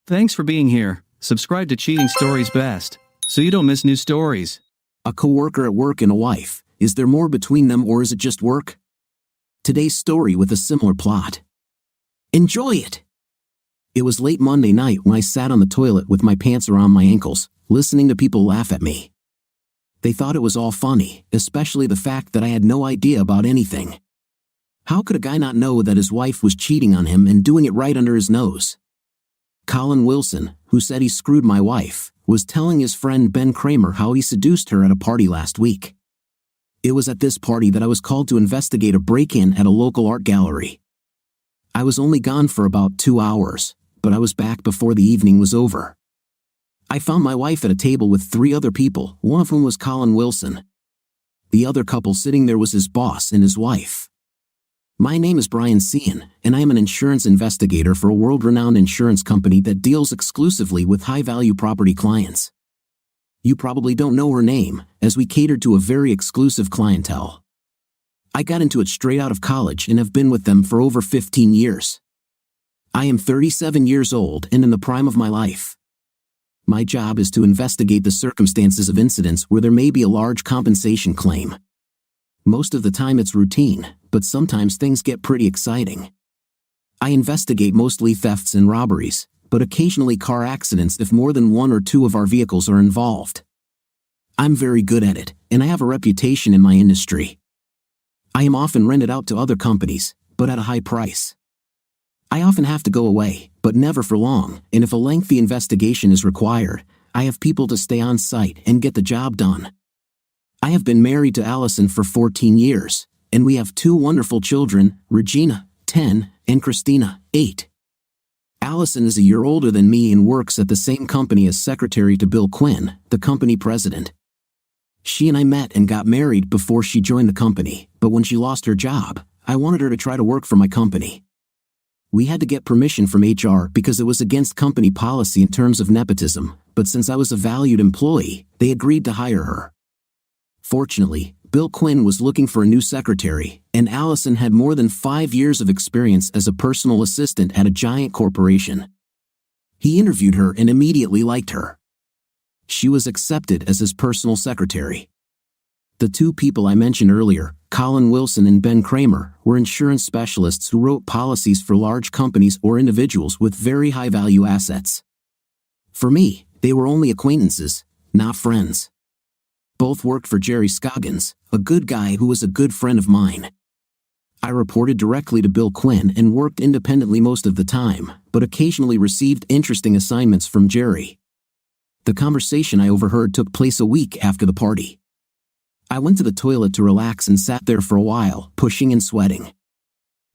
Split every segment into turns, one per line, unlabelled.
Thanks for being here. Subscribe to Cheating Stories Best, so you don't miss new stories.
A coworker at work and a wife. Is there more between them, or is it just work? Today's story with a similar plot. Enjoy it! It was late Monday night when I sat on the toilet with my pants around my ankles, listening to people laugh at me. They thought it was all funny, especially the fact that I had no idea about anything. How could a guy not know that his wife was cheating on him and doing it right under his nose? Colin Wilson, who said he screwed my wife, was telling his friend Ben Kramer how he seduced her at a party last week. It was at this party that I was called to investigate a break-in at a local art gallery. I was only gone for about 2 hours, but I was back before the evening was over. I found my wife at a table with 3 other people, one of whom was Colin Wilson. The other couple sitting there was his boss and his wife. My name is Brian Cian, and I am an insurance investigator for a world-renowned insurance company that deals exclusively with high-value property clients. You probably don't know her name, as we catered to a very exclusive clientele. I got into it straight out of college and have been with them for over 15 years. I am 37 years old and in the prime of my life. My job is to investigate the circumstances of incidents where there may be a large compensation claim. Most of the time it's routine, but sometimes things get pretty exciting. I investigate mostly thefts and robberies, but occasionally car accidents if more than 1 or 2 of our vehicles are involved. I'm very good at it, and I have a reputation in my industry. I am often rented out to other companies, but at a high price. I often have to go away, but never for long, and if a lengthy investigation is required, I have people to stay on site and get the job done. I have been married to Allison for 14 years, and we have 2 wonderful children, Regina, 10, and Christina, 8. Allison is a year older than me and works at the same company as secretary to Bill Quinn, the company president. She and I met and got married before she joined the company, but when she lost her job, I wanted her to try to work for my company. We had to get permission from HR because it was against company policy in terms of nepotism, but since I was a valued employee, they agreed to hire her. Fortunately, Bill Quinn was looking for a new secretary, and Allison had more than 5 years of experience as a personal assistant at a giant corporation. He interviewed her and immediately liked her. She was accepted as his personal secretary. The 2 people I mentioned earlier, Colin Wilson and Ben Kramer, were insurance specialists who wrote policies for large companies or individuals with very high-value assets. For me, they were only acquaintances, not friends. Both worked for Jerry Scoggins, a good guy who was a good friend of mine. I reported directly to Bill Quinn and worked independently most of the time, but occasionally received interesting assignments from Jerry. The conversation I overheard took place a week after the party. I went to the toilet to relax and sat there for a while, pushing and sweating.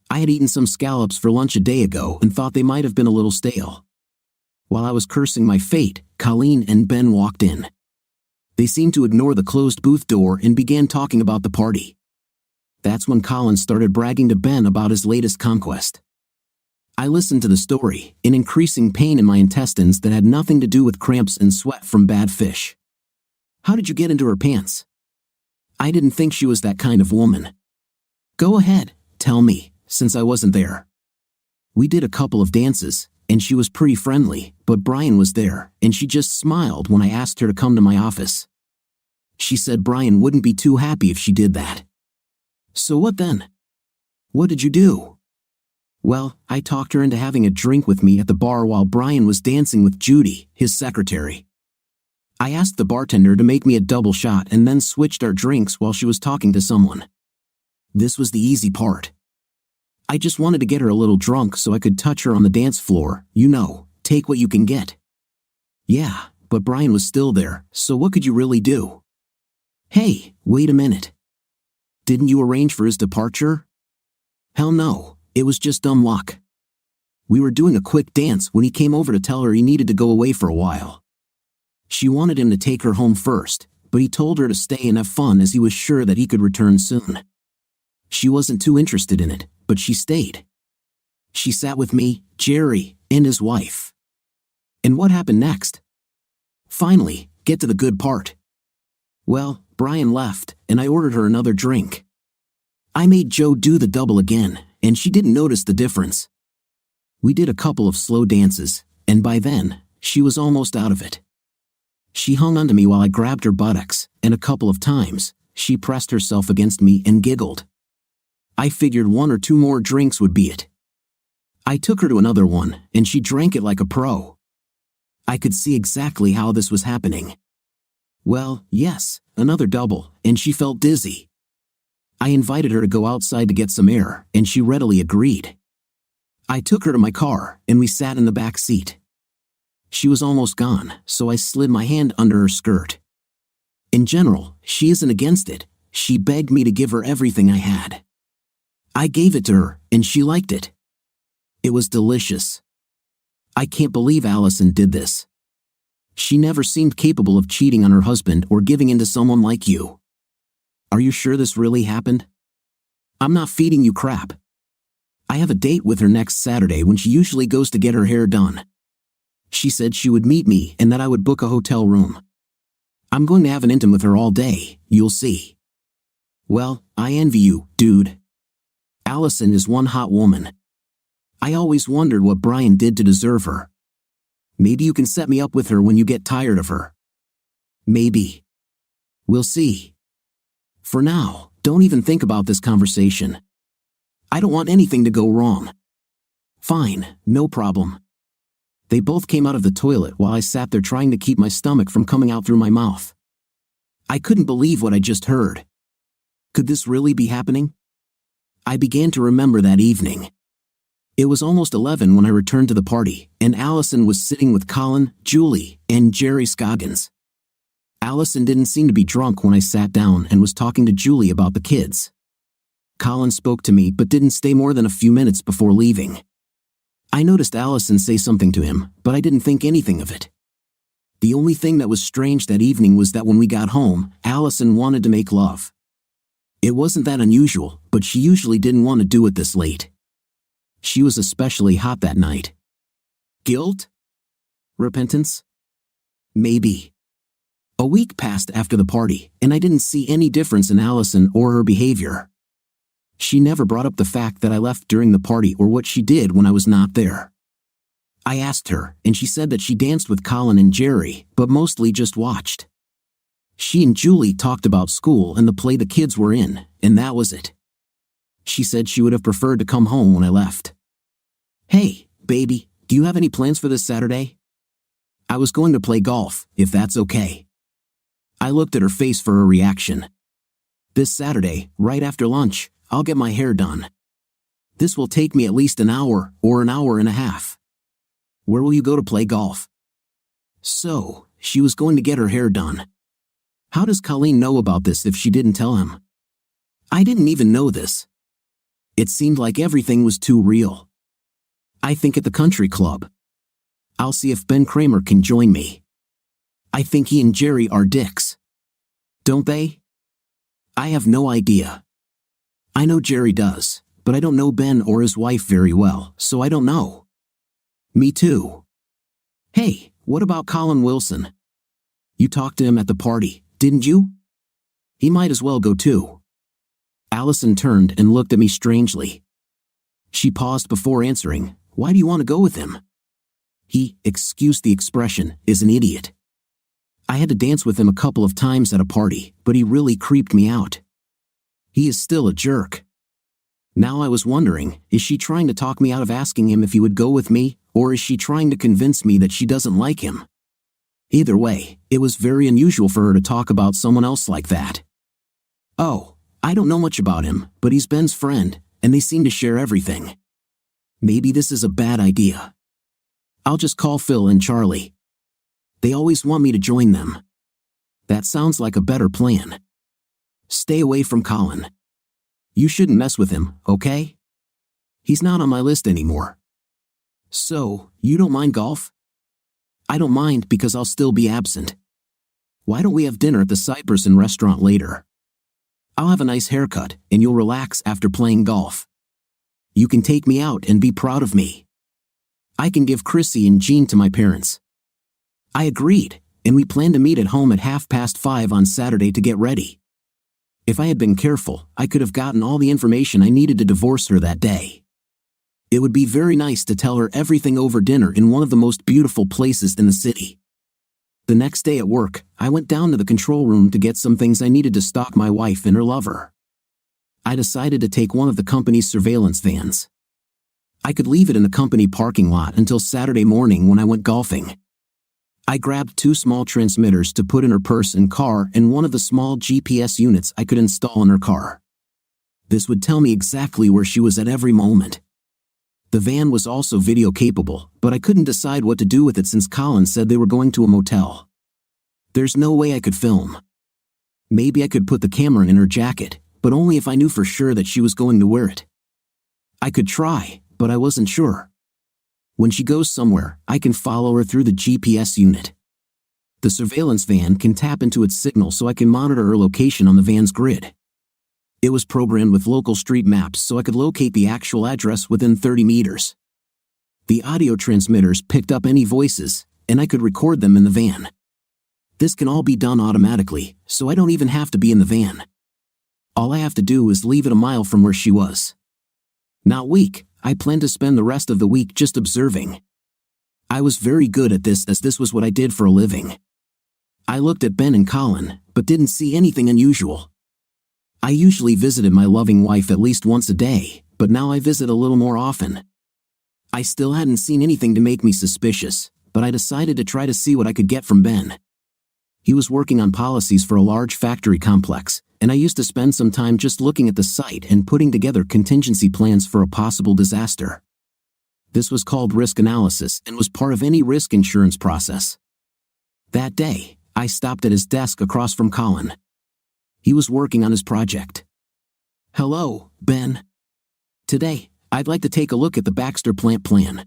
I had eaten some scallops for lunch a day ago and thought they might have been a little stale. While I was cursing my fate, Colleen and Ben walked in. They seemed to ignore the closed booth door and began talking about the party. That's when Colin started bragging to Ben about his latest conquest. I listened to the story, in increasing pain in my intestines that had nothing to do with cramps and sweat from bad fish. How did you get into her pants? I didn't think she was that kind of woman. Go ahead, tell me, since I wasn't there. We did a couple of dances, and she was pretty friendly, but Brian was there, and she just smiled when I asked her to come to my office. She said Brian wouldn't be too happy if she did that. So what then? What did you do? Well, I talked her into having a drink with me at the bar while Brian was dancing with Judy, his secretary. I asked the bartender to make me a double shot and then switched our drinks while she was talking to someone. This was the easy part. I just wanted to get her a little drunk so I could touch her on the dance floor, take what you can get. Yeah, but Brian was still there, so what could you really do? Hey, wait a minute. Didn't you arrange for his departure? Hell no, it was just dumb luck. We were doing a quick dance when he came over to tell her he needed to go away for a while. She wanted him to take her home first, but he told her to stay and have fun as he was sure that he could return soon. She wasn't too interested in it, but she stayed. She sat with me, Jerry, and his wife. And what happened next? Finally, get to the good part. Well, Brian left, and I ordered her another drink. I made Joe do the double again, and she didn't notice the difference. We did a couple of slow dances, and by then, she was almost out of it. She hung onto me while I grabbed her buttocks, and a couple of times, she pressed herself against me and giggled. I figured 1 or 2 more drinks would be it. I took her to another one, and she drank it like a pro. I could see exactly how this was happening. Well, yes, another double, and she felt dizzy. I invited her to go outside to get some air, and she readily agreed. I took her to my car, and we sat in the back seat. She was almost gone, so I slid my hand under her skirt. In general, she isn't against it. She begged me to give her everything I had. I gave it to her, and she liked it. It was delicious. I can't believe Allison did this. She never seemed capable of cheating on her husband or giving in to someone like you. Are you sure this really happened? I'm not feeding you crap. I have a date with her next Saturday when she usually goes to get her hair done. She said she would meet me and that I would book a hotel room. I'm going to have an intim with her all day, you'll see. Well, I envy you, dude. Allison is one hot woman. I always wondered what Brian did to deserve her. Maybe you can set me up with her when you get tired of her. Maybe. We'll see. For now, don't even think about this conversation. I don't want anything to go wrong. Fine, no problem. They both came out of the toilet while I sat there trying to keep my stomach from coming out through my mouth. I couldn't believe what I just heard. Could this really be happening? I began to remember that evening. It was almost 11 when I returned to the party, and Allison was sitting with Colin, Julie, and Jerry Scoggins. Allison didn't seem to be drunk when I sat down and was talking to Julie about the kids. Colin spoke to me but didn't stay more than a few minutes before leaving. I noticed Allison say something to him, but I didn't think anything of it. The only thing that was strange that evening was that when we got home, Allison wanted to make love. It wasn't that unusual, but she usually didn't want to do it this late. She was especially hot that night. Guilt? Repentance? Maybe. A week passed after the party, and I didn't see any difference in Allison or her behavior. She never brought up the fact that I left during the party or what she did when I was not there. I asked her, and she said that she danced with Colin and Jerry, but mostly just watched. She and Julie talked about school and the play the kids were in, and that was it. She said she would have preferred to come home when I left. Hey, baby, do you have any plans for this Saturday? I was going to play golf, if that's okay. I looked at her face for a reaction. This Saturday, right after lunch, I'll get my hair done. This will take me at least an hour or an hour and a half. Where will you go to play golf? So, she was going to get her hair done. How does Colleen know about this if she didn't tell him? I didn't even know this. It seemed like everything was too real. I think at the country club. I'll see if Ben Kramer can join me. I think he and Jerry are dicks. Don't they? I have no idea. I know Jerry does, but I don't know Ben or his wife very well, so I don't know. Me too. Hey, what about Colin Wilson? You talked to him at the party, didn't you? He might as well go too. Allison turned and looked at me strangely. She paused before answering, Why do you want to go with him? He, excuse the expression, is an idiot. I had to dance with him a couple of times at a party, but he really creeped me out. He is still a jerk. Now I was wondering, is she trying to talk me out of asking him if he would go with me, or is she trying to convince me that she doesn't like him? Either way, it was very unusual for her to talk about someone else like that. Oh, I don't know much about him, but he's Ben's friend, and they seem to share everything. Maybe this is a bad idea. I'll just call Phil and Charlie. They always want me to join them. That sounds like a better plan. Stay away from Colin. You shouldn't mess with him, okay? He's not on my list anymore. So, you don't mind golf? I don't mind because I'll still be absent. Why don't we have dinner at the Cypress Inn restaurant later? I'll have a nice haircut, and you'll relax after playing golf. You can take me out and be proud of me. I can give Chrissy and Jean to my parents. I agreed, and we planned to meet at home at 5:30 on Saturday to get ready. If I had been careful, I could have gotten all the information I needed to divorce her that day. It would be very nice to tell her everything over dinner in one of the most beautiful places in the city. The next day at work, I went down to the control room to get some things I needed to stalk my wife and her lover. I decided to take one of the company's surveillance vans. I could leave it in the company parking lot until Saturday morning when I went golfing. I grabbed 2 small transmitters to put in her purse and car and one of the small GPS units I could install in her car. This would tell me exactly where she was at every moment. The van was also video capable, but I couldn't decide what to do with it since Colin said they were going to a motel. There's no way I could film. Maybe I could put the camera in her jacket, but only if I knew for sure that she was going to wear it. I could try, but I wasn't sure. When she goes somewhere, I can follow her through the GPS unit. The surveillance van can tap into its signal so I can monitor her location on the van's grid. It was programmed with local street maps so I could locate the actual address within 30 meters. The audio transmitters picked up any voices, and I could record them in the van. This can all be done automatically, so I don't even have to be in the van. All I have to do is leave it a mile from where she was. Not week, I plan to spend the rest of the week just observing. I was very good at this as this was what I did for a living. I looked at Ben and Colin, but didn't see anything unusual. I usually visited my loving wife at least once a day, but now I visit a little more often. I still hadn't seen anything to make me suspicious, but I decided to try to see what I could get from Ben. He was working on policies for a large factory complex, and I used to spend some time just looking at the site and putting together contingency plans for a possible disaster. This was called risk analysis and was part of any risk insurance process. That day, I stopped at his desk across from Colin. He was working on his project. "Hello, Ben. Today, I'd like to take a look at the Baxter plant plan.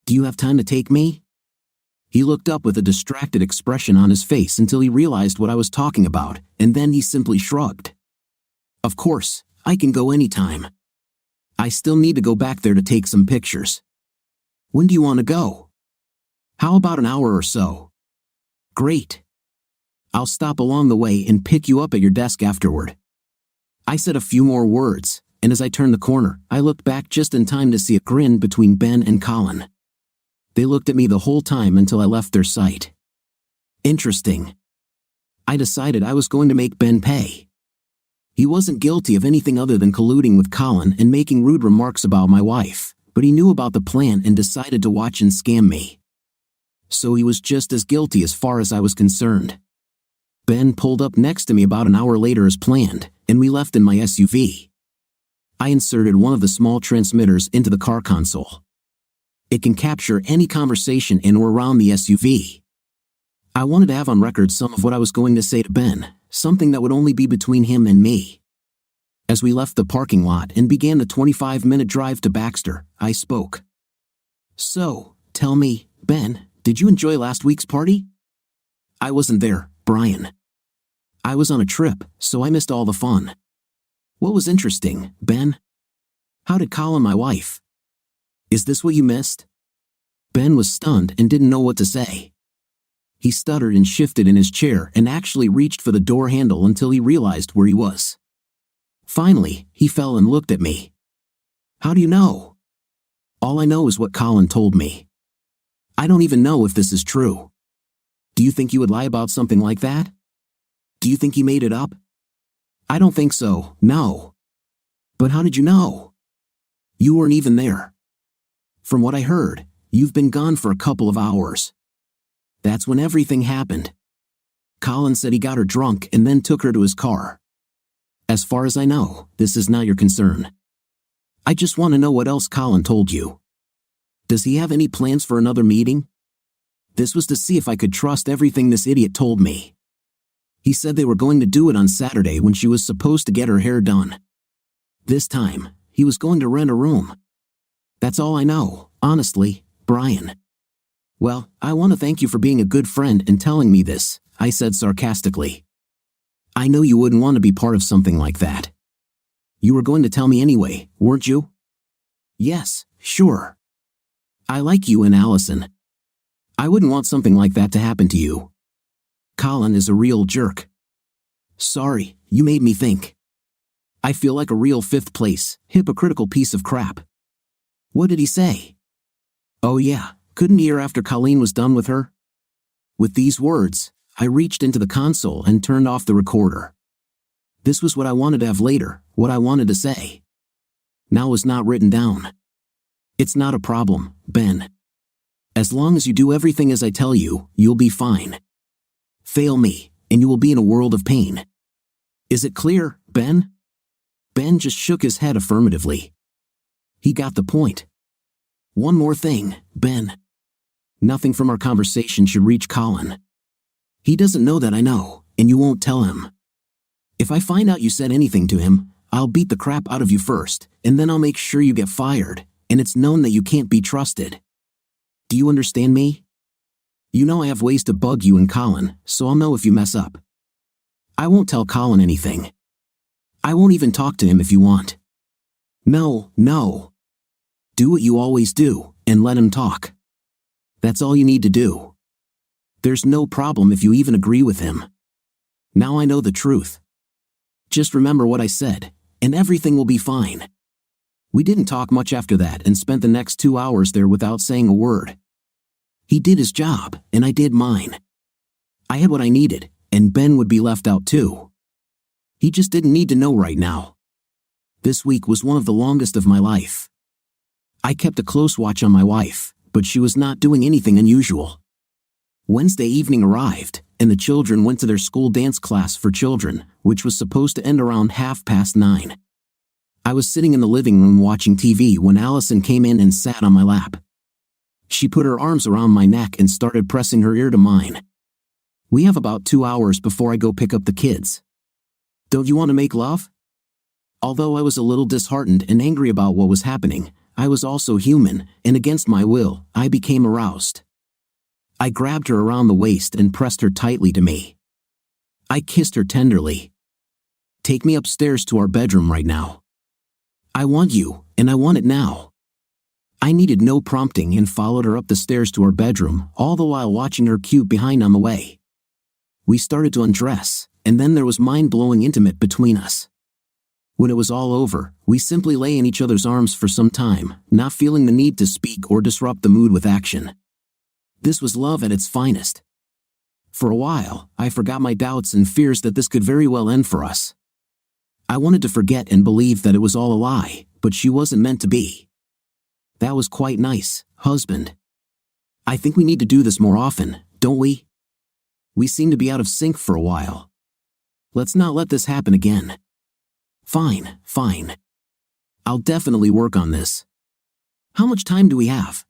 Do you have time to take me?" He looked up with a distracted expression on his face until he realized what I was talking about, and then he simply shrugged. "Of course, I can go anytime. I still need to go back there to take some pictures. When do you want to go?" "How about an hour or so?" "Great. I'll stop along the way and pick you up at your desk afterward." I said a few more words, and as I turned the corner, I looked back just in time to see a grin between Ben and Colin. They looked at me the whole time until I left their sight. Interesting. I decided I was going to make Ben pay. He wasn't guilty of anything other than colluding with Colin and making rude remarks about my wife, but he knew about the plan and decided to watch and scam me. So he was just as guilty as far as I was concerned. Ben pulled up next to me about an hour later as planned, and we left in my SUV. I inserted one of the small transmitters into the car console. It can capture any conversation in or around the SUV. I wanted to have on record some of what I was going to say to Ben, something that would only be between him and me. As we left the parking lot and began the 25-minute drive to Baxter, I spoke. "So, tell me, Ben, did you enjoy last week's party?" "I wasn't there, Brian. I was on a trip, so I missed all the fun." "What was interesting, Ben? How did Colin, my wife? Is this what you missed?" Ben was stunned and didn't know what to say. He stuttered and shifted in his chair and actually reached for the door handle until he realized where he was. Finally, he fell and looked at me. "How do you know?" "All I know is what Colin told me. I don't even know if this is true." "Do you think you would lie about something like that? Do you think he made it up?" "I don't think so, no." "But how did you know?" "You weren't even there. From what I heard, you've been gone for a couple of hours. That's when everything happened. Colin said he got her drunk and then took her to his car. As far as I know, this is not your concern. I just want to know what else Colin told you. Does he have any plans for another meeting?" This was to see if I could trust everything this idiot told me. He said they were going to do it on Saturday when she was supposed to get her hair done. This time, he was going to rent a room. That's all I know, honestly, Brian. "Well, I want to thank you for being a good friend and telling me this," I said sarcastically. "I know you wouldn't want to be part of something like that. You were going to tell me anyway, weren't you?" "Yes, sure. I like you and Allison. I wouldn't want something like that to happen to you. Colin is a real jerk. Sorry, you made me think. I feel like a real fifth-place, hypocritical piece of crap. What did he say? Oh yeah, couldn't hear after Colleen was done with her? With these words, I reached into the console and turned off the recorder. This was what I wanted to have later, what I wanted to say. Now was not written down. It's not a problem, Ben. As long as you do everything as I tell you, you'll be fine. Fail me, and you will be in a world of pain. Is it clear, Ben? Ben just shook his head affirmatively. He got the point. One more thing, Ben. Nothing from our conversation should reach Colin. He doesn't know that I know, and you won't tell him. If I find out you said anything to him, I'll beat the crap out of you first, and then I'll make sure you get fired, and it's known that you can't be trusted. Do you understand me? You know I have ways to bug you and Colin, so I'll know if you mess up. I won't tell Colin anything. I won't even talk to him if you want. No. Do what you always do, and let him talk. That's all you need to do. There's no problem if you even agree with him. Now I know the truth. Just remember what I said, and everything will be fine. We didn't talk much after that and spent the next 2 hours there without saying a word. He did his job, and I did mine. I had what I needed, and Ben would be left out too. He just didn't need to know right now. This week was one of the longest of my life. I kept a close watch on my wife, but she was not doing anything unusual. Wednesday evening arrived, and the children went to their school dance class for children, which was supposed to end around 9:30. I was sitting in the living room watching TV when Allison came in and sat on my lap. She put her arms around my neck and started pressing her ear to mine. We have about 2 hours before I go pick up the kids. Don't you want to make love? Although I was a little disheartened and angry about what was happening, I was also human, and against my will, I became aroused. I grabbed her around the waist and pressed her tightly to me. I kissed her tenderly. Take me upstairs to our bedroom right now. I want you, and I want it now. I needed no prompting and followed her up the stairs to our bedroom, all the while watching her cute behind on the way. We started to undress, and then there was mind-blowing intimate between us. When it was all over, we simply lay in each other's arms for some time, not feeling the need to speak or disrupt the mood with action. This was love at its finest. For a while, I forgot my doubts and fears that this could very well end for us. I wanted to forget and believe that it was all a lie, but she wasn't meant to be. That was quite nice, husband. I think we need to do this more often, don't we? We seem to be out of sync for a while. Let's not let this happen again. Fine. I'll definitely work on this. How much time do we have?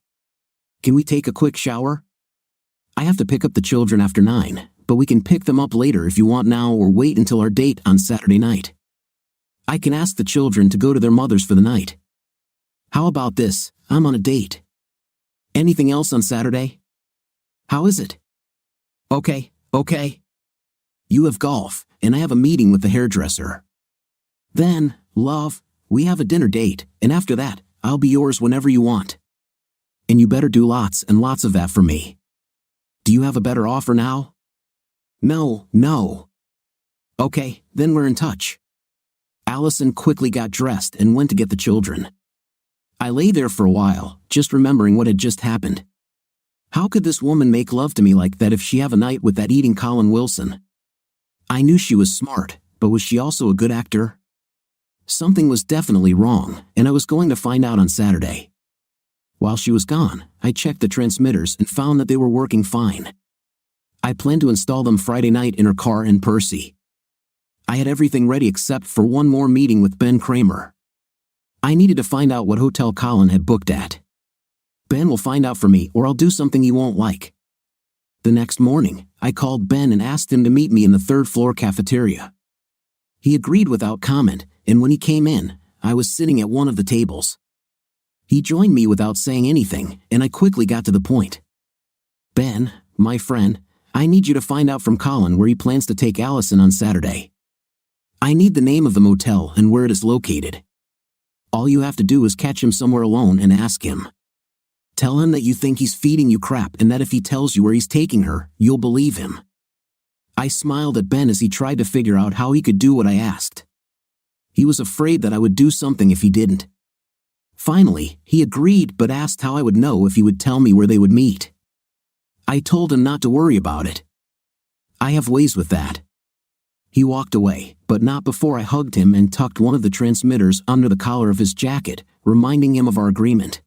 Can we take a quick shower? I have to pick up the children after 9, but we can pick them up later if you want now or wait until our date on Saturday night. I can ask the children to go to their mothers for the night. How about this? I'm on a date. Anything else on Saturday? How is it? Okay. You have golf, and I have a meeting with the hairdresser. Then, love, we have a dinner date, and after that, I'll be yours whenever you want. And you better do lots and lots of that for me. Do you have a better offer now? No. Okay, then we're in touch. Allison quickly got dressed and went to get the children. I lay there for a while, just remembering what had just happened. How could this woman make love to me like that if she have a night with that eating Colin Wilson? I knew she was smart, but was she also a good actor? Something was definitely wrong, and I was going to find out on Saturday. While she was gone, I checked the transmitters and found that they were working fine. I planned to install them Friday night in her car in Percy. I had everything ready except for one more meeting with Ben Kramer. I needed to find out what hotel Colin had booked at. Ben will find out for me or I'll do something he won't like. The next morning, I called Ben and asked him to meet me in the third-floor cafeteria. He agreed without comment, and when he came in, I was sitting at one of the tables. He joined me without saying anything, and I quickly got to the point. Ben, my friend, I need you to find out from Colin where he plans to take Allison on Saturday. I need the name of the motel and where it is located. All you have to do is catch him somewhere alone and ask him. Tell him that you think he's feeding you crap and that if he tells you where he's taking her, you'll believe him. I smiled at Ben as he tried to figure out how he could do what I asked. He was afraid that I would do something if he didn't. Finally, he agreed but asked how I would know if he would tell me where they would meet. I told him not to worry about it. I have ways with that. He walked away, but not before I hugged him and tucked one of the transmitters under the collar of his jacket, reminding him of our agreement.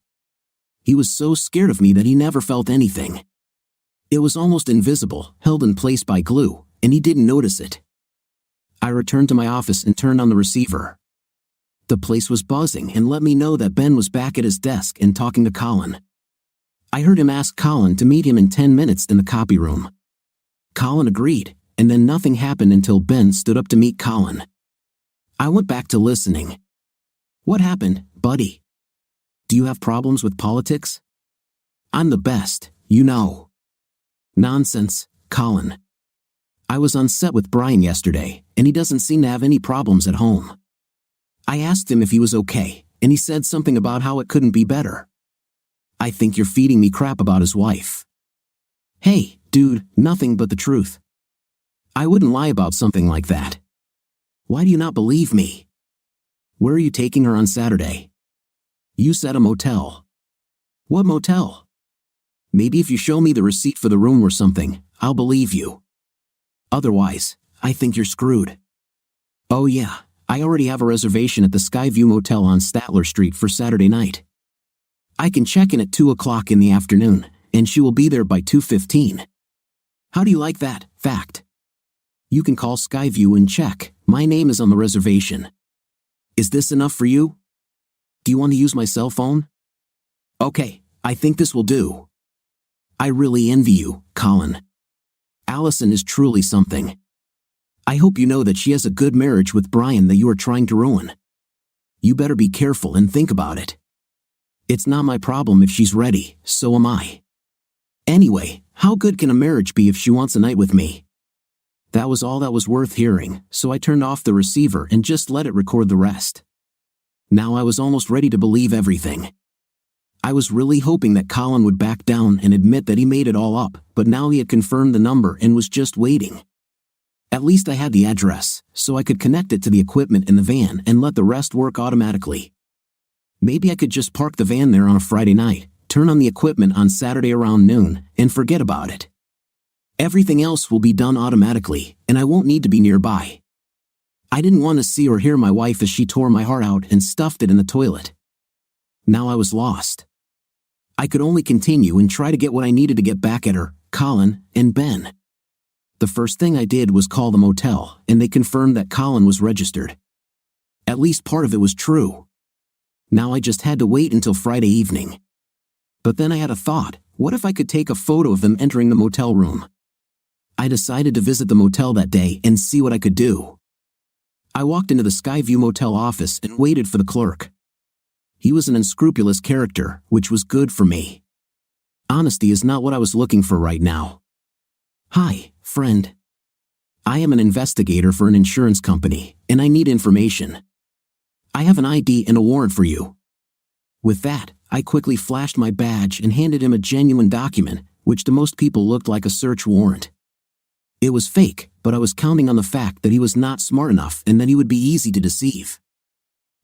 He was so scared of me that he never felt anything. It was almost invisible, held in place by glue, and he didn't notice it. I returned to my office and turned on the receiver. The place was buzzing and let me know that Ben was back at his desk and talking to Colin. I heard him ask Colin to meet him in 10 minutes in the copy room. Colin agreed, and then nothing happened until Ben stood up to meet Colin. I went back to listening. "What happened, buddy? Do you have problems with politics?" "I'm the best, you know." "Nonsense, Colin. I was on set with Brian yesterday, and he doesn't seem to have any problems at home. I asked him if he was okay, and he said something about how it couldn't be better. I think you're feeding me crap about his wife." "Hey, dude, nothing but the truth. I wouldn't lie about something like that. Why do you not believe me? Where are you taking her on Saturday?" "You said a motel." "What motel?" "Maybe if you show me the receipt for the room or something, I'll believe you. Otherwise, I think you're screwed." "Oh yeah, I already have a reservation at the Skyview Motel on Statler Street for Saturday night. I can check in at 2 o'clock in the afternoon, and she will be there by 2:15. How do you like that, fact? You can call Skyview and check. My name is on the reservation. Is this enough for you? Do you want to use my cell phone?" "Okay, I think this will do." I really envy you, Colin. Allison is truly something. I hope you know that she has a good marriage with Brian that you are trying to ruin. You better be careful and think about it. It's not my problem if she's ready, so am I. Anyway, how good can a marriage be if she wants a night with me? That was all that was worth hearing, so I turned off the receiver and just let it record the rest. Now I was almost ready to believe everything. I was really hoping that Colin would back down and admit that he made it all up, but now he had confirmed the number and was just waiting. At least I had the address, so I could connect it to the equipment in the van and let the rest work automatically. Maybe I could just park the van there on a Friday night, turn on the equipment on Saturday around noon, and forget about it. Everything else will be done automatically, and I won't need to be nearby. I didn't want to see or hear my wife as she tore my heart out and stuffed it in the toilet. Now I was lost. I could only continue and try to get what I needed to get back at her, Colin, and Ben. The first thing I did was call the motel, and they confirmed that Colin was registered. At least part of it was true. Now I just had to wait until Friday evening. But then I had a thought, what if I could take a photo of them entering the motel room? I decided to visit the motel that day and see what I could do. I walked into the Skyview Motel office and waited for the clerk. He was an unscrupulous character, which was good for me. Honesty is not what I was looking for right now. "Hi, friend. I am an investigator for an insurance company, and I need information. I have an ID and a warrant for you." With that, I quickly flashed my badge and handed him a genuine document, which to most people looked like a search warrant. It was fake, but I was counting on the fact that he was not smart enough and that he would be easy to deceive.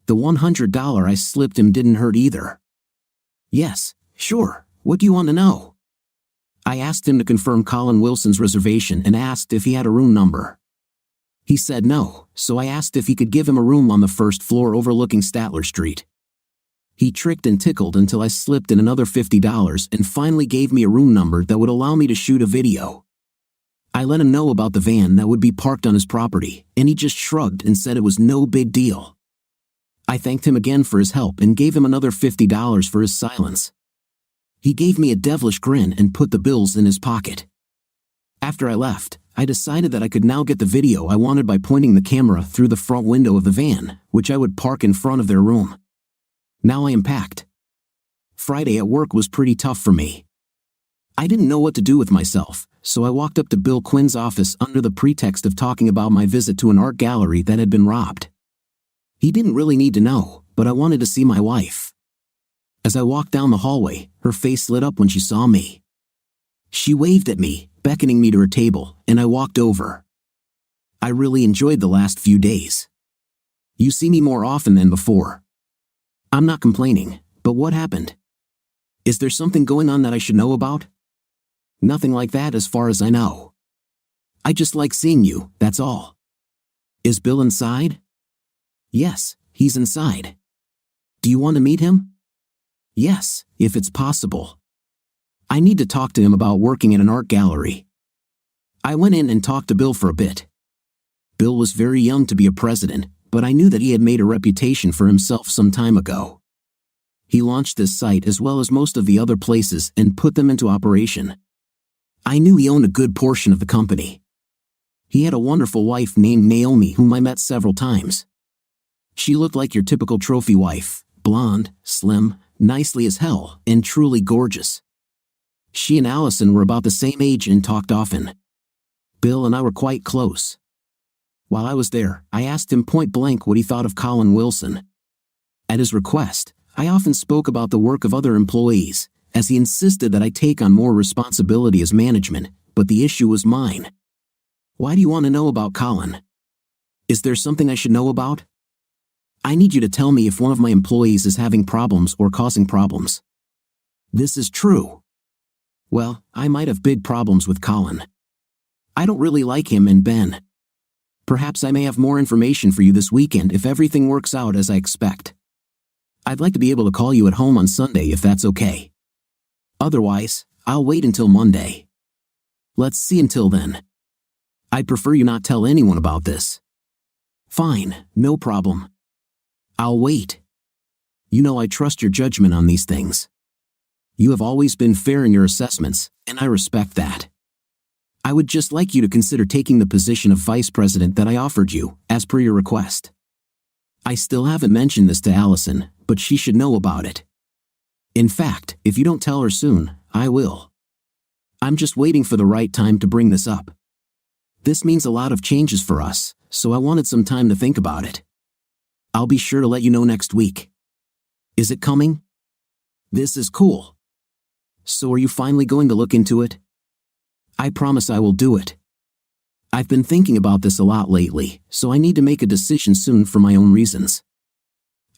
The $100 I slipped him didn't hurt either. "Yes, sure, what do you want to know?" I asked him to confirm Colin Wilson's reservation and asked if he had a room number. He said no, so I asked if he could give him a room on the first floor overlooking Statler Street. He tricked and tickled until I slipped in another $50 and finally gave me a room number that would allow me to shoot a video. I let him know about the van that would be parked on his property, and he just shrugged and said it was no big deal. I thanked him again for his help and gave him another $50 for his silence. He gave me a devilish grin and put the bills in his pocket. After I left, I decided that I could now get the video I wanted by pointing the camera through the front window of the van, which I would park in front of their room. Now I am packed. Friday at work was pretty tough for me. I didn't know what to do with myself, so I walked up to Bill Quinn's office under the pretext of talking about my visit to an art gallery that had been robbed. He didn't really need to know, but I wanted to see my wife. As I walked down the hallway, her face lit up when she saw me. She waved at me, beckoning me to her table, and I walked over. I really enjoyed the last few days. You see me more often than before. I'm not complaining, But what happened? Is there something going on that I should know about? Nothing like that as far as I know. I just like seeing you, that's all. Is Bill inside? Yes, he's inside. Do you want to meet him? Yes, if it's possible. I need to talk to him about working at an art gallery. I went in and talked to Bill for a bit. Bill was very young to be a president, but I knew that he had made a reputation for himself some time ago. He launched this site as well as most of the other places and put them into operation. I knew he owned a good portion of the company. He had a wonderful wife named Naomi whom I met several times. She looked like your typical trophy wife, blonde, slim, nicely as hell, and truly gorgeous. She and Allison were about the same age and talked often. Bill and I were quite close. While I was there, I asked him point blank what he thought of Colin Wilson. At his request, I often spoke about the work of other employees, as he insisted that I take on more responsibility as management, but the issue was mine. Why do you want to know about Colin? Is there something I should know about? I need you to tell me if one of my employees is having problems or causing problems. This is true. Well, I might have big problems with Colin. I don't really like him and Ben. Perhaps I may have more information for you this weekend if everything works out as I expect. I'd like to be able to call you at home on Sunday if that's okay. Otherwise, I'll wait until Monday. Let's see until then. I'd prefer you not tell anyone about this. Fine, no problem. I'll wait. You know I trust your judgment on these things. You have always been fair in your assessments, and I respect that. I would just like you to consider taking the position of vice president that I offered you, as per your request. I still haven't mentioned this to Allison, but she should know about it. In fact, if you don't tell her soon, I will. I'm just waiting for the right time to bring this up. This means a lot of changes for us, so I wanted some time to think about it. I'll be sure to let you know next week. Is it coming? This is cool. So are you finally going to look into it? I promise I will do it. I've been thinking about this a lot lately, so I need to make a decision soon for my own reasons.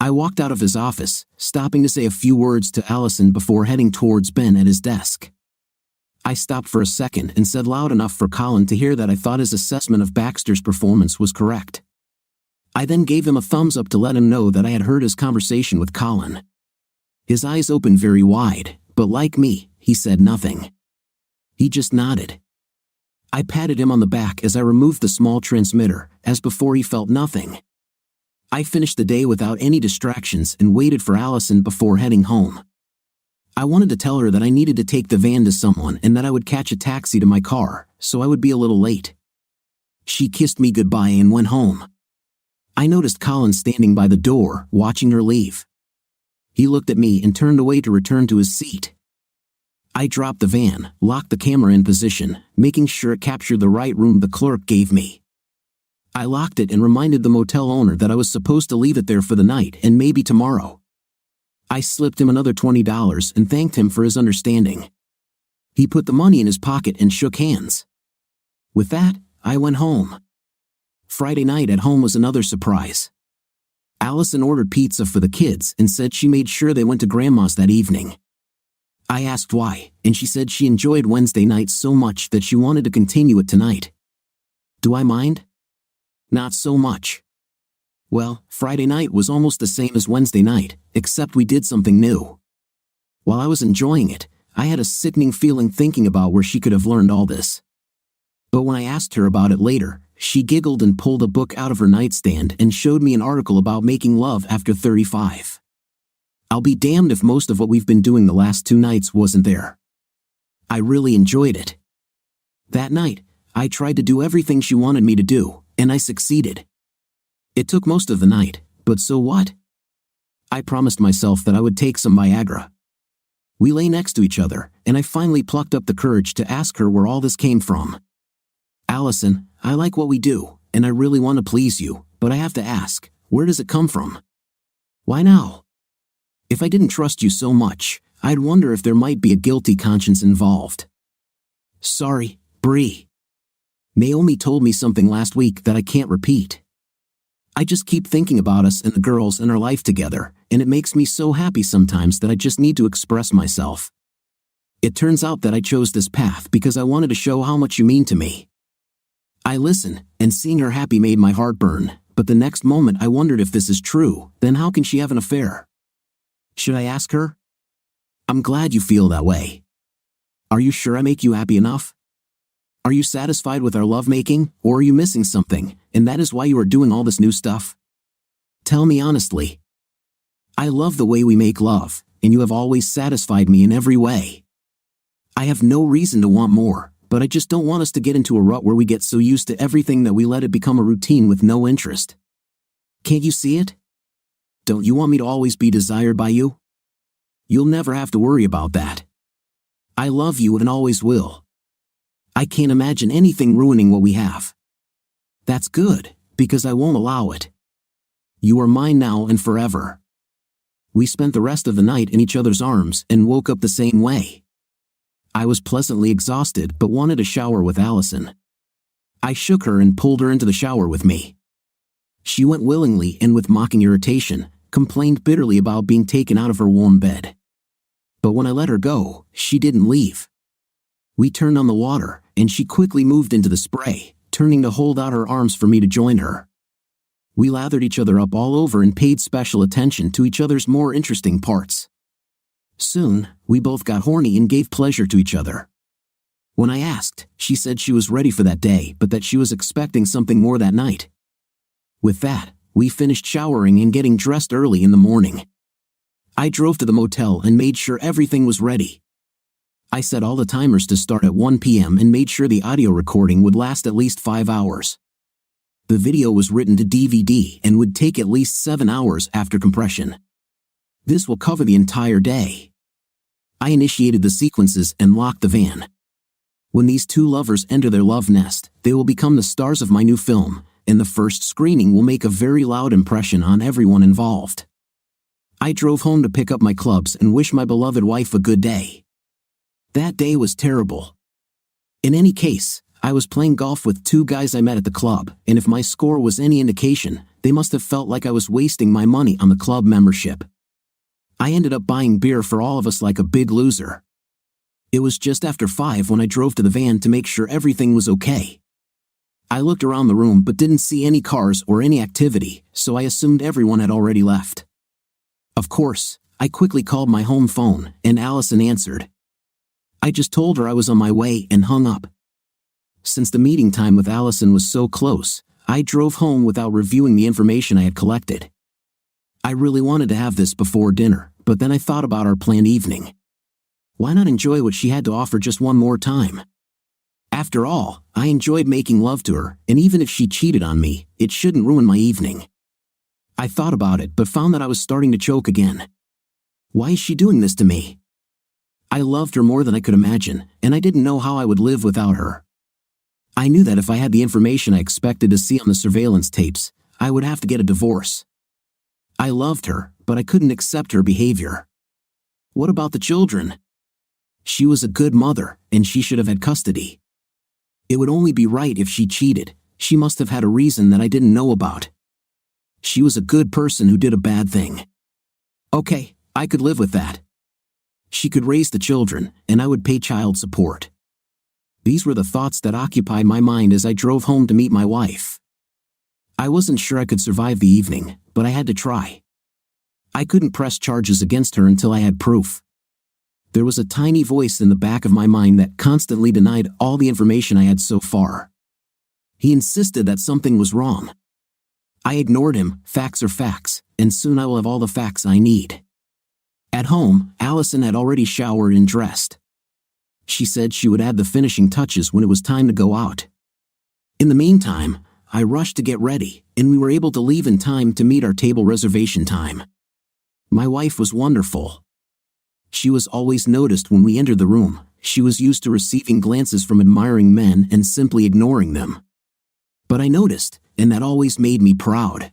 I walked out of his office, stopping to say a few words to Allison before heading towards Ben at his desk. I stopped for a second and said loud enough for Colin to hear that I thought his assessment of Baxter's performance was correct. I then gave him a thumbs up to let him know that I had heard his conversation with Colin. His eyes opened very wide, but like me, he said nothing. He just nodded. I patted him on the back as I removed the small transmitter, as before he felt nothing. I finished the day without any distractions and waited for Allison before heading home. I wanted to tell her that I needed to take the van to someone and that I would catch a taxi to my car, so I would be a little late. She kissed me goodbye and went home. I noticed Colin standing by the door, watching her leave. He looked at me and turned away to return to his seat. I dropped the van, locked the camera in position, making sure it captured the right room the clerk gave me. I locked it and reminded the motel owner that I was supposed to leave it there for the night and maybe tomorrow. I slipped him another $20 and thanked him for his understanding. He put the money in his pocket and shook hands. With that, I went home. Friday night at home was another surprise. Allison ordered pizza for the kids and said she made sure they went to Grandma's that evening. I asked why, and she said she enjoyed Wednesday night so much that she wanted to continue it tonight. Do I mind? Not so much. Well, Friday night was almost the same as Wednesday night, except we did something new. While I was enjoying it, I had a sickening feeling thinking about where she could have learned all this. But when I asked her about it later, she giggled and pulled a book out of her nightstand and showed me an article about making love after 35. I'll be damned if most of what we've been doing the last 2 nights wasn't there. I really enjoyed it. That night, I tried to do everything she wanted me to do, and I succeeded. It took most of the night, but so what? I promised myself that I would take some Viagra. We lay next to each other, and I finally plucked up the courage to ask her where all this came from. Allison, I like what we do, and I really want to please you, but I have to ask, where does it come from? Why now? If I didn't trust you so much, I'd wonder if there might be a guilty conscience involved. Sorry, Bree. Naomi told me something last week that I can't repeat. I just keep thinking about us and the girls and our life together, and it makes me so happy sometimes that I just need to express myself. It turns out that I chose this path because I wanted to show how much you mean to me." I listen, and seeing her happy made my heart burn, but the next moment I wondered if this is true, then how can she have an affair? Should I ask her? "I'm glad you feel that way. Are you sure I make you happy enough? Are you satisfied with our lovemaking, or are you missing something, and that is why you are doing all this new stuff? Tell me honestly. I love the way we make love, and you have always satisfied me in every way. I have no reason to want more, but I just don't want us to get into a rut where we get so used to everything that we let it become a routine with no interest. Can't you see it? Don't you want me to always be desired by you? You'll never have to worry about that. I love you and always will. I can't imagine anything ruining what we have. That's good, because I won't allow it. You are mine now and forever." We spent the rest of the night in each other's arms and woke up the same way. I was pleasantly exhausted but wanted a shower with Allison. I shook her and pulled her into the shower with me. She went willingly and with mocking irritation, complained bitterly about being taken out of her warm bed. But when I let her go, she didn't leave. We turned on the water, and she quickly moved into the spray, turning to hold out her arms for me to join her. We lathered each other up all over and paid special attention to each other's more interesting parts. Soon, we both got horny and gave pleasure to each other. When I asked, she said she was ready for that day but that she was expecting something more that night. With that, we finished showering and getting dressed early in the morning. I drove to the motel and made sure everything was ready. I set all the timers to start at 1 p.m. and made sure the audio recording would last at least 5 hours. The video was written to DVD and would take at least 7 hours after compression. This will cover the entire day. I initiated the sequences and locked the van. When these two lovers enter their love nest, they will become the stars of my new film, and the first screening will make a very loud impression on everyone involved. I drove home to pick up my clubs and wish my beloved wife a good day. That day was terrible. In any case, I was playing golf with two guys I met at the club, and if my score was any indication, they must have felt like I was wasting my money on the club membership. I ended up buying beer for all of us like a big loser. It was just after 5 when I drove to the van to make sure everything was okay. I looked around the room but didn't see any cars or any activity, so I assumed everyone had already left. Of course, I quickly called my home phone, and Allison answered. I just told her I was on my way and hung up. Since the meeting time with Allison was so close, I drove home without reviewing the information I had collected. I really wanted to have this before dinner, but then I thought about our planned evening. Why not enjoy what she had to offer just one more time? After all, I enjoyed making love to her, and even if she cheated on me, it shouldn't ruin my evening. I thought about it but found that I was starting to choke again. Why is she doing this to me? I loved her more than I could imagine, and I didn't know how I would live without her. I knew that if I had the information I expected to see on the surveillance tapes, I would have to get a divorce. I loved her, but I couldn't accept her behavior. What about the children? She was a good mother, and she should have had custody. It would only be right if she cheated. She must have had a reason that I didn't know about. She was a good person who did a bad thing. Okay, I could live with that. She could raise the children, and I would pay child support. These were the thoughts that occupied my mind as I drove home to meet my wife. I wasn't sure I could survive the evening, but I had to try. I couldn't press charges against her until I had proof. There was a tiny voice in the back of my mind that constantly denied all the information I had so far. He insisted that something was wrong. I ignored him. Facts are facts, and soon I will have all the facts I need. At home, Allison had already showered and dressed. She said she would add the finishing touches when it was time to go out. In the meantime, I rushed to get ready, and we were able to leave in time to meet our table reservation time. My wife was wonderful. She was always noticed when we entered the room. She was used to receiving glances from admiring men and simply ignoring them. But I noticed, and that always made me proud.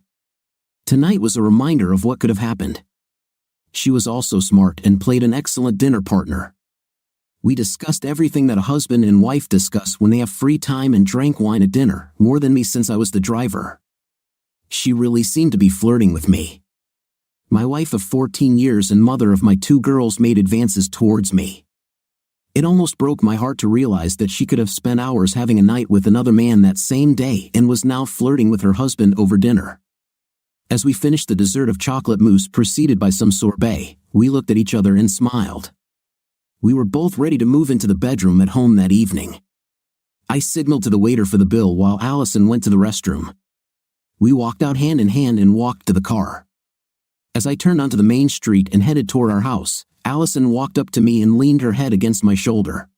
Tonight was a reminder of what could have happened. She was also smart and played an excellent dinner partner. We discussed everything that a husband and wife discuss when they have free time and drank wine at dinner, more than me since I was the driver. She really seemed to be flirting with me. My wife of 14 years and mother of my 2 girls made advances towards me. It almost broke my heart to realize that she could have spent hours having a night with another man that same day and was now flirting with her husband over dinner. As we finished the dessert of chocolate mousse preceded by some sorbet, we looked at each other and smiled. We were both ready to move into the bedroom at home that evening. I signaled to the waiter for the bill while Allison went to the restroom. We walked out hand in hand and walked to the car. As I turned onto the main street and headed toward our house, Allison walked up to me and leaned her head against my shoulder.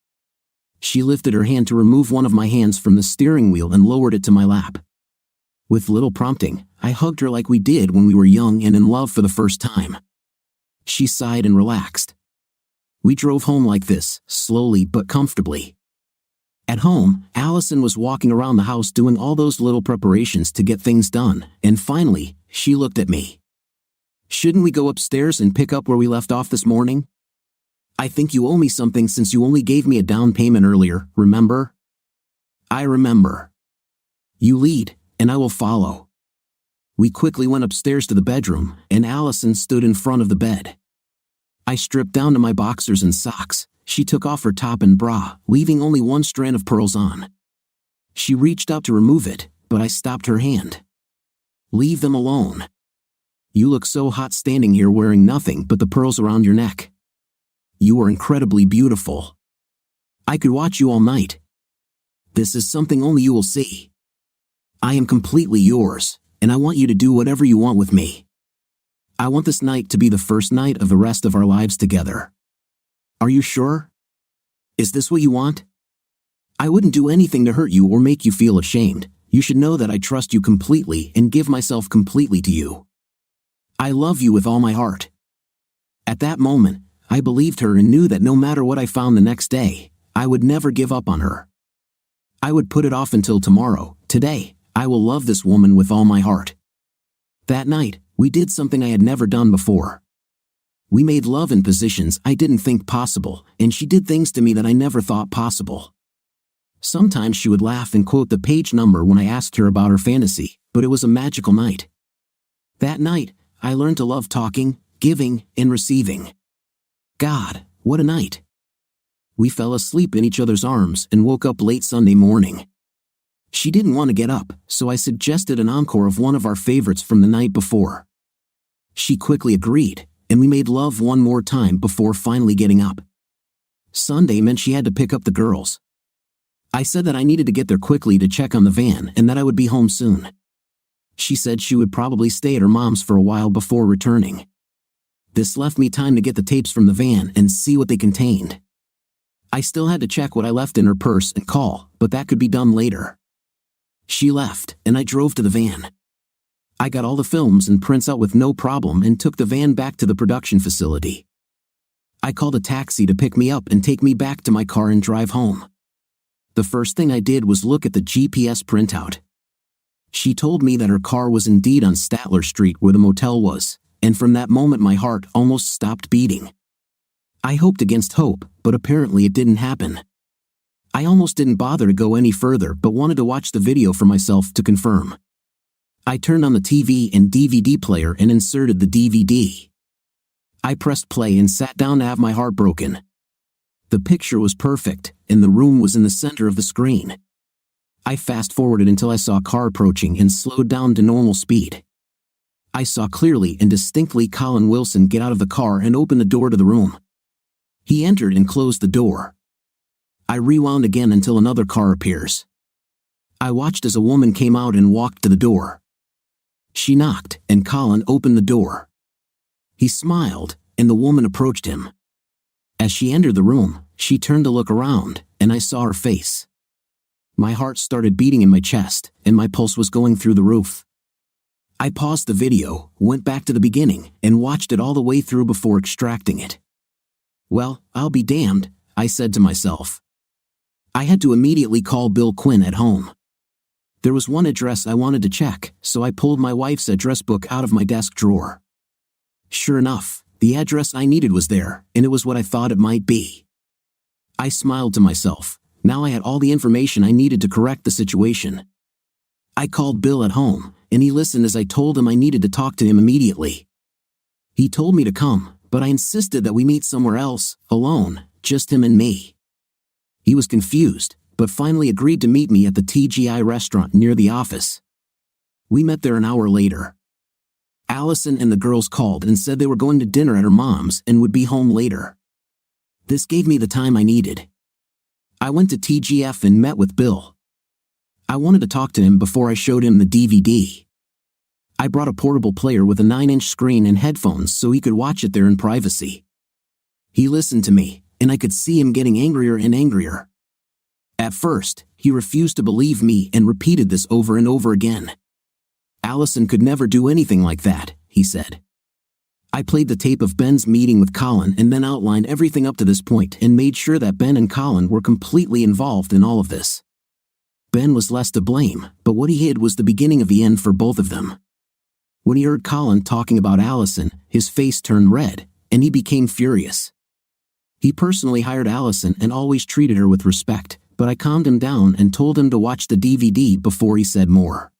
She lifted her hand to remove one of my hands from the steering wheel and lowered it to my lap. With little prompting, I hugged her like we did when we were young and in love for the first time. She sighed and relaxed. We drove home like this, slowly but comfortably. At home, Allison was walking around the house doing all those little preparations to get things done, and finally, she looked at me. "Shouldn't we go upstairs and pick up where we left off this morning? I think you owe me something since you only gave me a down payment earlier, remember?" "I remember." "You lead, and I will follow." We quickly went upstairs to the bedroom, and Allison stood in front of the bed. I stripped down to my boxers and socks. She took off her top and bra, leaving only one strand of pearls on. She reached out to remove it, but I stopped her hand. "Leave them alone. You look so hot standing here wearing nothing but the pearls around your neck. You are incredibly beautiful. I could watch you all night. This is something only you will see. I am completely yours, and I want you to do whatever you want with me. I want this night to be the first night of the rest of our lives together. Are you sure? Is this what you want? I wouldn't do anything to hurt you or make you feel ashamed. You should know that I trust you completely and give myself completely to you. I love you with all my heart." At that moment, I believed her and knew that no matter what I found the next day, I would never give up on her. I would put it off until tomorrow. Today, I will love this woman with all my heart. That night, we did something I had never done before. We made love in positions I didn't think possible, and she did things to me that I never thought possible. Sometimes she would laugh and quote the page number when I asked her about her fantasy, but it was a magical night. That night, I learned to love talking, giving, and receiving. God, what a night. We fell asleep in each other's arms and woke up late Sunday morning. She didn't want to get up, so I suggested an encore of one of our favorites from the night before. She quickly agreed, and we made love one more time before finally getting up. Sunday meant she had to pick up the girls. I said that I needed to get there quickly to check on the van and that I would be home soon. She said she would probably stay at her mom's for a while before returning. This left me time to get the tapes from the van and see what they contained. I still had to check what I left in her purse and call, but that could be done later. She left, and I drove to the van. I got all the films and prints out with no problem and took the van back to the production facility. I called a taxi to pick me up and take me back to my car and drive home. The first thing I did was look at the GPS printout. She told me that her car was indeed on Statler Street where the motel was, and from that moment my heart almost stopped beating. I hoped against hope, but apparently it didn't happen. I almost didn't bother to go any further but wanted to watch the video for myself to confirm. I turned on the TV and DVD player and inserted the DVD. I pressed play and sat down to have my heart broken. The picture was perfect, and the room was in the center of the screen. I fast-forwarded until I saw a car approaching and slowed down to normal speed. I saw clearly and distinctly Colin Wilson get out of the car and open the door to the room. He entered and closed the door. I rewound again until another car appears. I watched as a woman came out and walked to the door. She knocked, and Colin opened the door. He smiled, and the woman approached him. As she entered the room, she turned to look around, and I saw her face. My heart started beating in my chest, and my pulse was going through the roof. I paused the video, went back to the beginning, and watched it all the way through before extracting it. Well, I'll be damned, I said to myself. I had to immediately call Bill Quinn at home. There was one address I wanted to check, so I pulled my wife's address book out of my desk drawer. Sure enough, the address I needed was there, and it was what I thought it might be. I smiled to myself. Now I had all the information I needed to correct the situation. I called Bill at home, and he listened as I told him I needed to talk to him immediately. He told me to come, but I insisted that we meet somewhere else, alone, just him and me. He was confused, but finally agreed to meet me at the TGI restaurant near the office. We met there an hour later. Allison and the girls called and said they were going to dinner at her mom's and would be home later. This gave me the time I needed. I went to TGF and met with Bill. I wanted to talk to him before I showed him the DVD. I brought a portable player with a 9-inch screen and headphones so he could watch it there in privacy. He listened to me, and I could see him getting angrier and angrier. At first, he refused to believe me and repeated this over and over again. Allison could never do anything like that, he said. I played the tape of Ben's meeting with Colin and then outlined everything up to this point and made sure that Ben and Colin were completely involved in all of this. Ben was less to blame, but what he hid was the beginning of the end for both of them. When he heard Colin talking about Allison, his face turned red, and he became furious. He personally hired Allison and always treated her with respect, but I calmed him down and told him to watch the DVD before he said more.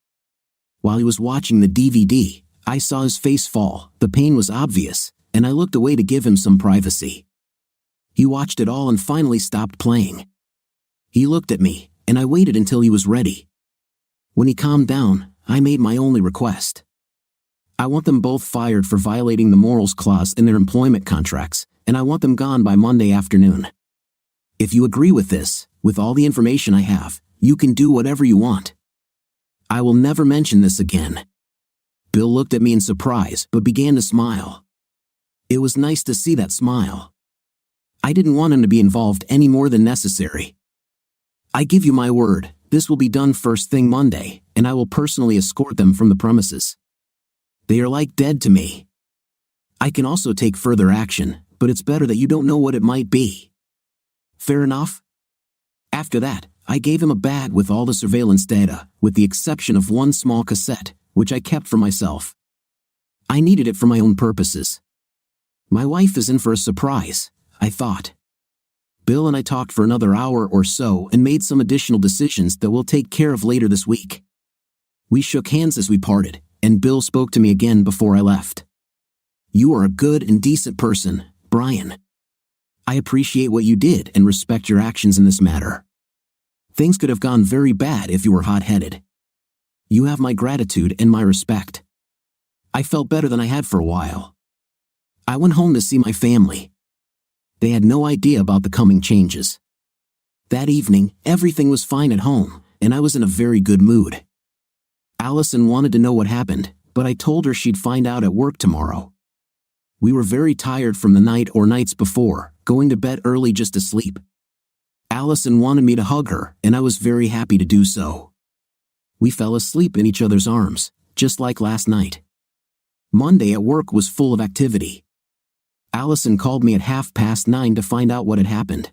While he was watching the DVD, I saw his face fall, the pain was obvious, and I looked away to give him some privacy. He watched it all and finally stopped playing. He looked at me, and I waited until he was ready. When he calmed down, I made my only request. I want them both fired for violating the morals clause in their employment contracts, and I want them gone by Monday afternoon. If you agree with this, with all the information I have, you can do whatever you want. I will never mention this again. Bill looked at me in surprise but began to smile. It was nice to see that smile. I didn't want him to be involved any more than necessary. I give you my word, this will be done first thing Monday, and I will personally escort them from the premises. They are like dead to me. I can also take further action, but it's better that you don't know what it might be. Fair enough? After that, I gave him a bag with all the surveillance data, with the exception of one small cassette, which I kept for myself. I needed it for my own purposes. My wife is in for a surprise, I thought. Bill and I talked for another hour or so and made some additional decisions that we'll take care of later this week. We shook hands as we parted, and Bill spoke to me again before I left. You are a good and decent person, Brian. I appreciate what you did and respect your actions in this matter. Things could have gone very bad if you were hot-headed. You have my gratitude and my respect. I felt better than I had for a while. I went home to see my family. They had no idea about the coming changes. That evening, everything was fine at home, and I was in a very good mood. Allison wanted to know what happened, but I told her she'd find out at work tomorrow. We were very tired from the night or nights before, going to bed early just to sleep. Allison wanted me to hug her, and I was very happy to do so. We fell asleep in each other's arms, just like last night. Monday at work was full of activity. Allison called me at 9:30 to find out what had happened.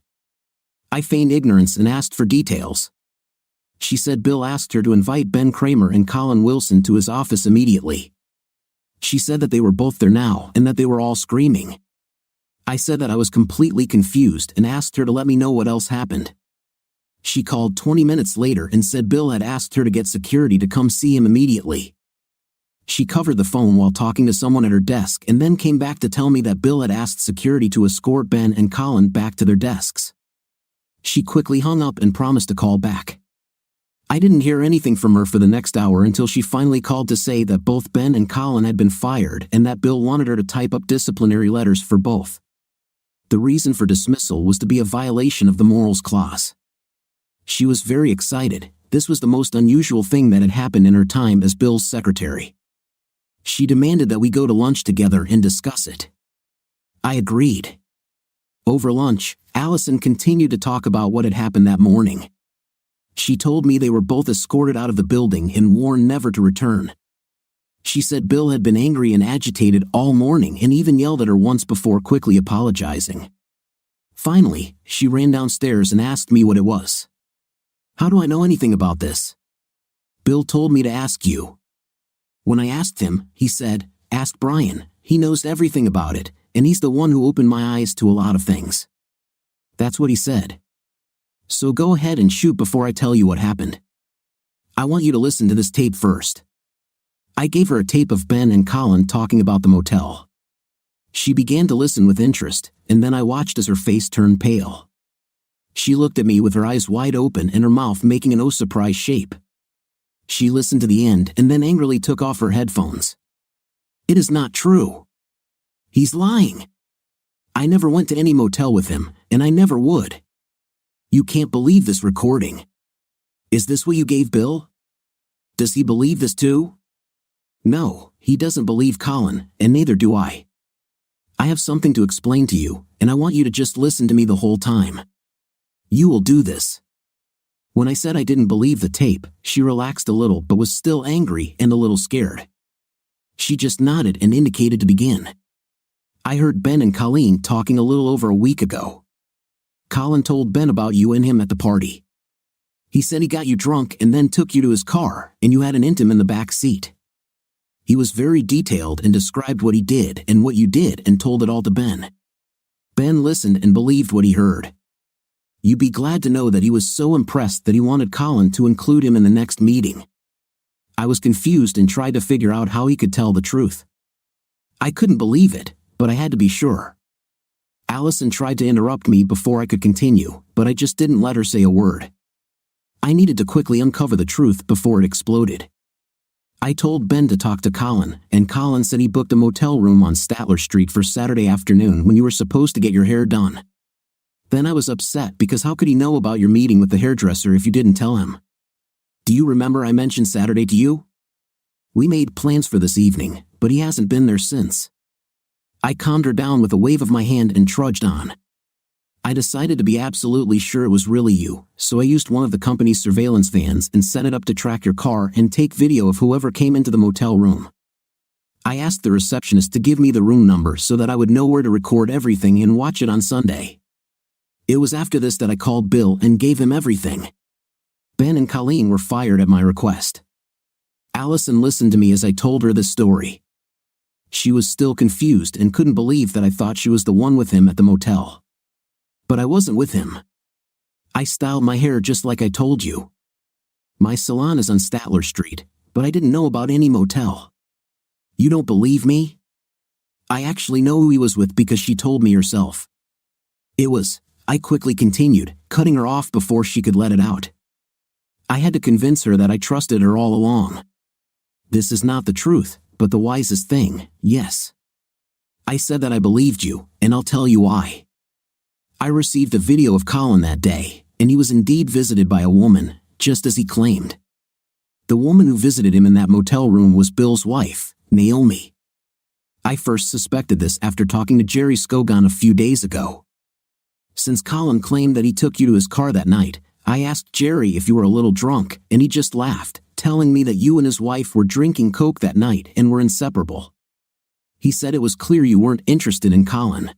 I feigned ignorance and asked for details. She said Bill asked her to invite Ben Kramer and Colin Wilson to his office immediately. She said that they were both there now and that they were all screaming. I said that I was completely confused and asked her to let me know what else happened. She called 20 minutes later and said Bill had asked her to get security to come see him immediately. She covered the phone while talking to someone at her desk and then came back to tell me that Bill had asked security to escort Ben and Colin back to their desks. She quickly hung up and promised to call back. I didn't hear anything from her for the next hour until she finally called to say that both Ben and Colin had been fired and that Bill wanted her to type up disciplinary letters for both. The reason for dismissal was to be a violation of the morals clause. She was very excited. This was the most unusual thing that had happened in her time as Bill's secretary. She demanded that we go to lunch together and discuss it. I agreed. Over lunch, Allison continued to talk about what had happened that morning. She told me they were both escorted out of the building and warned never to return. She said Bill had been angry and agitated all morning and even yelled at her once before quickly apologizing. Finally, she ran downstairs and asked me what it was. How do I know anything about this? Bill told me to ask you. When I asked him, he said, ask Brian, he knows everything about it, and he's the one who opened my eyes to a lot of things. That's what he said. So go ahead and shoot before I tell you what happened. I want you to listen to this tape first. I gave her a tape of Ben and Colin talking about the motel. She began to listen with interest, and then I watched as her face turned pale. She looked at me with her eyes wide open and her mouth making an surprise shape. She listened to the end and then angrily took off her headphones. It is not true. He's lying. I never went to any motel with him, and I never would. You can't believe this recording. Is this what you gave Bill? Does he believe this too? No, he doesn't believe Colin, and neither do I. I have something to explain to you, and I want you to just listen to me the whole time. You will do this. When I said I didn't believe the tape, she relaxed a little but was still angry and a little scared. She just nodded and indicated to begin. I heard Ben and Colleen talking a little over a week ago. Colin told Ben about you and him at the party. He said he got you drunk and then took you to his car, and you had an intim in the back seat. He was very detailed and described what he did and what you did and told it all to Ben. Ben listened and believed what he heard. You'd be glad to know that he was so impressed that he wanted Colin to include him in the next meeting. I was confused and tried to figure out how he could tell the truth. I couldn't believe it, but I had to be sure. Allison tried to interrupt me before I could continue, but I just didn't let her say a word. I needed to quickly uncover the truth before it exploded. I told Ben to talk to Colin, and Colin said he booked a motel room on Statler Street for Saturday afternoon when you were supposed to get your hair done. Then I was upset because how could he know about your meeting with the hairdresser if you didn't tell him? Do you remember I mentioned Saturday to you? We made plans for this evening, but he hasn't been there since. I calmed her down with a wave of my hand and trudged on. I decided to be absolutely sure it was really you, so I used one of the company's surveillance vans and set it up to track your car and take video of whoever came into the motel room. I asked the receptionist to give me the room number so that I would know where to record everything and watch it on Sunday. It was after this that I called Bill and gave him everything. Ben and Colleen were fired at my request. Allison listened to me as I told her this story. She was still confused and couldn't believe that I thought she was the one with him at the motel. But I wasn't with him. I styled my hair just like I told you. My salon is on Statler Street, but I didn't know about any motel. You don't believe me? I actually know who he was with because she told me herself. I quickly continued, cutting her off before she could let it out. I had to convince her that I trusted her all along. This is not the truth, but the wisest thing, yes. I said that I believed you, and I'll tell you why. I received a video of Colin that day, and he was indeed visited by a woman, just as he claimed. The woman who visited him in that motel room was Bill's wife, Naomi. I first suspected this after talking to Jerry Scogon a few days ago. Since Colin claimed that he took you to his car that night, I asked Jerry if you were a little drunk, and he just laughed, telling me that you and his wife were drinking Coke that night and were inseparable. He said it was clear you weren't interested in Colin.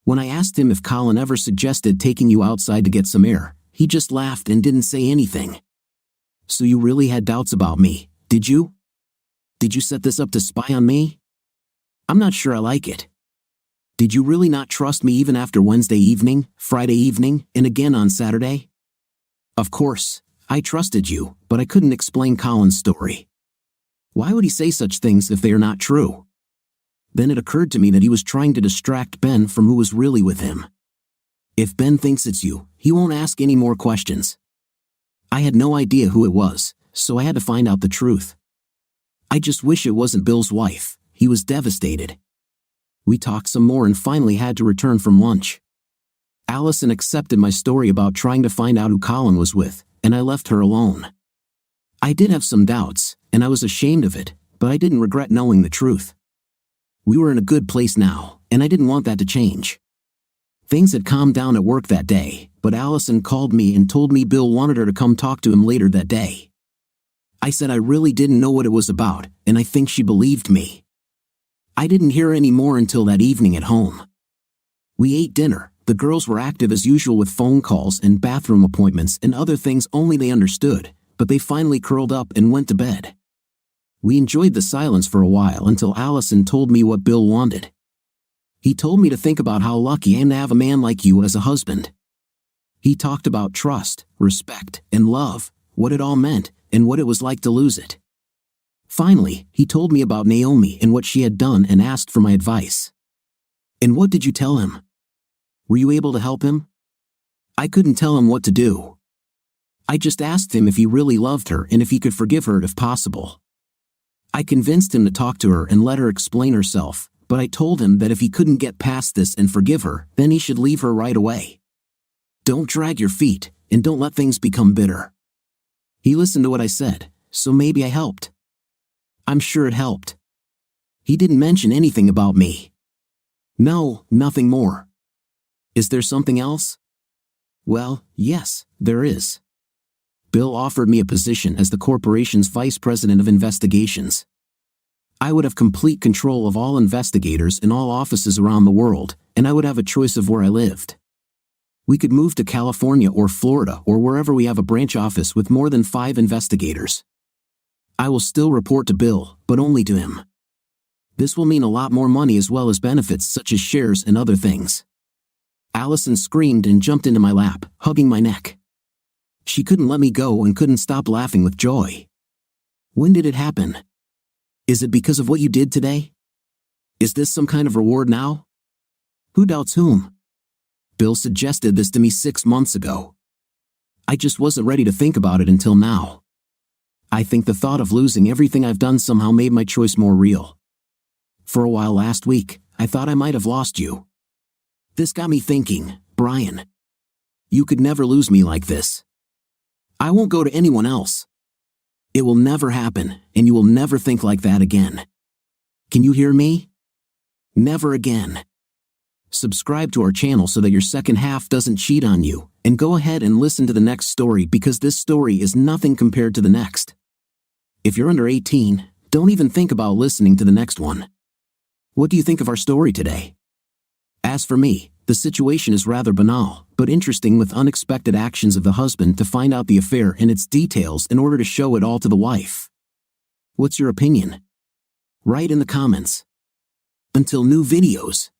When I asked him if Colin ever suggested taking you outside to get some air, he just laughed and didn't say anything. So you really had doubts about me, did you? Did you set this up to spy on me? I'm not sure I like it. Did you really not trust me even after Wednesday evening, Friday evening, and again on Saturday? Of course, I trusted you, but I couldn't explain Colin's story. Why would he say such things if they are not true? Then it occurred to me that he was trying to distract Ben from who was really with him. If Ben thinks it's you, he won't ask any more questions. I had no idea who it was, so I had to find out the truth. I just wish it wasn't Bill's wife. He was devastated. We talked some more and finally had to return from lunch. Allison accepted my story about trying to find out who Colin was with, and I left her alone. I did have some doubts, and I was ashamed of it, but I didn't regret knowing the truth. We were in a good place now, and I didn't want that to change. Things had calmed down at work that day, but Allison called me and told me Bill wanted her to come talk to him later that day. I said I really didn't know what it was about, and I think she believed me. I didn't hear any more until that evening at home. We ate dinner. The girls were active as usual with phone calls and bathroom appointments and other things only they understood, but they finally curled up and went to bed. We enjoyed the silence for a while until Allison told me what Bill wanted. He told me to think about how lucky I am to have a man like you as a husband. He talked about trust, respect, and love, what it all meant, and what it was like to lose it. Finally, he told me about Naomi and what she had done and asked for my advice. And what did you tell him? Were you able to help him? I couldn't tell him what to do. I just asked him if he really loved her and if he could forgive her if possible. I convinced him to talk to her and let her explain herself, but I told him that if he couldn't get past this and forgive her, then he should leave her right away. Don't drag your feet, and don't let things become bitter. He listened to what I said, so maybe I helped. I'm sure it helped. He didn't mention anything about me. No, nothing more. Is there something else? Well, yes, there is. Bill offered me a position as the corporation's vice president of investigations. I would have complete control of all investigators in all offices around the world, and I would have a choice of where I lived. We could move to California or Florida or wherever we have a branch office with more than 5 investigators. I will still report to Bill, but only to him. This will mean a lot more money as well as benefits such as shares and other things. Allison screamed and jumped into my lap, hugging my neck. She couldn't let me go and couldn't stop laughing with joy. When did it happen? Is it because of what you did today? Is this some kind of reward now? Who doubts whom? Bill suggested this to me 6 months ago. I just wasn't ready to think about it until now. I think the thought of losing everything I've done somehow made my choice more real. For a while last week, I thought I might have lost you. This got me thinking, Brian. You could never lose me like this. I won't go to anyone else. It will never happen, and you will never think like that again. Can you hear me? Never again. Subscribe to our channel so that your second half doesn't cheat on you, and go ahead and listen to the next story because this story is nothing compared to the next. If you're under 18, don't even think about listening to the next one. What do you think of our story today? As for me, the situation is rather banal, but interesting with unexpected actions of the husband to find out the affair and its details in order to show it all to the wife. What's your opinion? Write in the comments. Until new videos.